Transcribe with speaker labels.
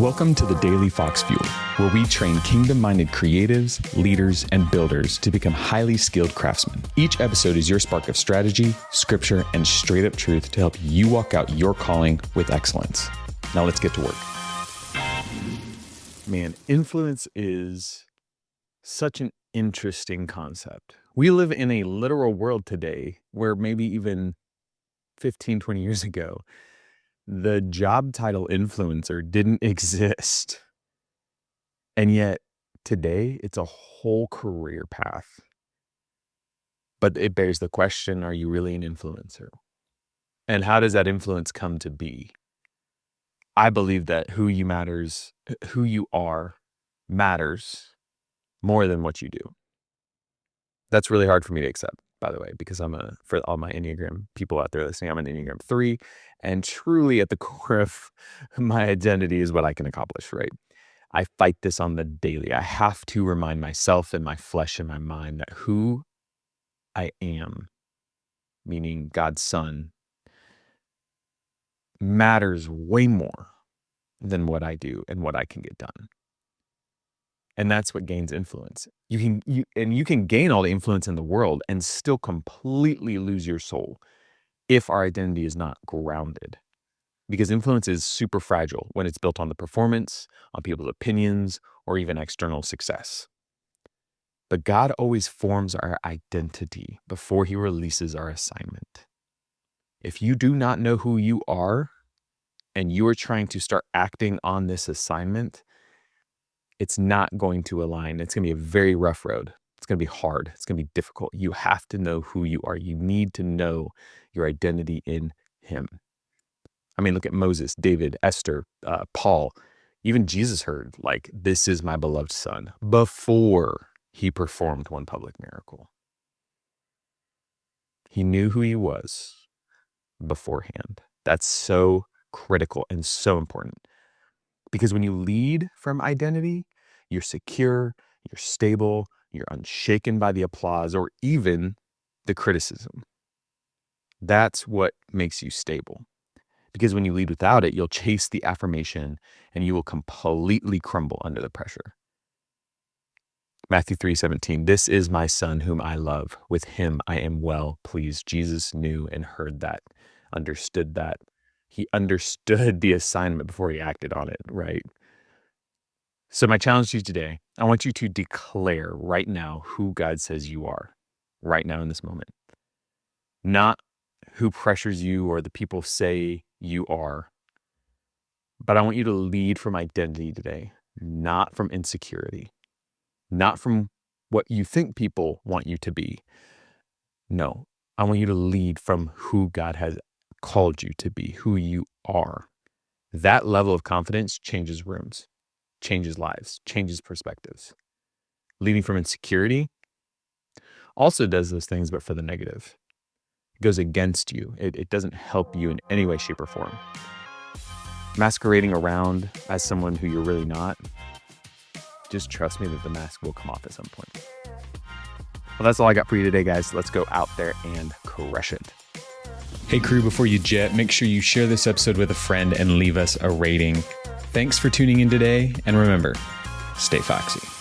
Speaker 1: Welcome to the Daily Fox Fuel, where we train kingdom-minded creatives, leaders, and builders to become highly skilled craftsmen. Each episode is your spark of strategy, scripture, and straight-up truth to help you walk out your calling with excellence. Now let's get to work.
Speaker 2: Man, influence is such an interesting concept. We live in a literal world today where maybe even 15, 20 years ago, the job title influencer didn't exist. And yet today it's a whole career path. But it bears the question, are you really an influencer? And how does that influence come to be? I believe that who you are matters more than what you do. That's really hard for me to accept, by the way, because for all my Enneagram people out there listening, I'm an Enneagram 3, and truly at the core of my identity is what I can accomplish, right? I fight this on the daily. I have to remind myself and my flesh and my mind that who I am, meaning God's son, matters way more than what I do and what I can get done. And that's what gains influence. You can gain all the influence in the world and still completely lose your soul if our identity is not grounded. Because influence is super fragile when it's built on the performance, on people's opinions, or even external success. But God always forms our identity before he releases our assignment. If you do not know who you are and you are trying to start acting on this assignment, it's not going to align. It's going to be a very rough road. It's going to be hard. It's going to be difficult. You have to know who you are. You need to know your identity in him. I mean, look at Moses, David, Esther, Paul. Even Jesus heard, like, this is my beloved son, before he performed one public miracle. He knew who he was beforehand. That's so critical and so important. Because when you lead from identity, you're secure, you're stable, you're unshaken by the applause or even the criticism. That's what makes you stable. Because when you lead without it, you'll chase the affirmation and you will completely crumble under the pressure. Matthew 3:17, this is my son whom I love. With him I am well pleased. Jesus knew and heard that, understood that. He understood the assignment before he acted on it, right? So my challenge to you today, I want you to declare right now who God says you are, right now in this moment. Not who pressures you or the people say you are, but I want you to lead from identity today, not from insecurity, not from what you think people want you to be. No, I want you to lead from who God has called you to be, who you are. That level of confidence changes rooms, changes lives, changes perspectives. Leading from insecurity also does those things, but for the negative. It goes against you. It doesn't help you in any way, shape, or form. Masquerading around as someone who you're really not, just trust me that the mask will come off at some point. Well, that's all I got for you today, guys. Let's go out there and crush it.
Speaker 1: Hey crew, before you jet, make sure you share this episode with a friend and leave us a rating. Thanks for tuning in today, and remember, stay foxy.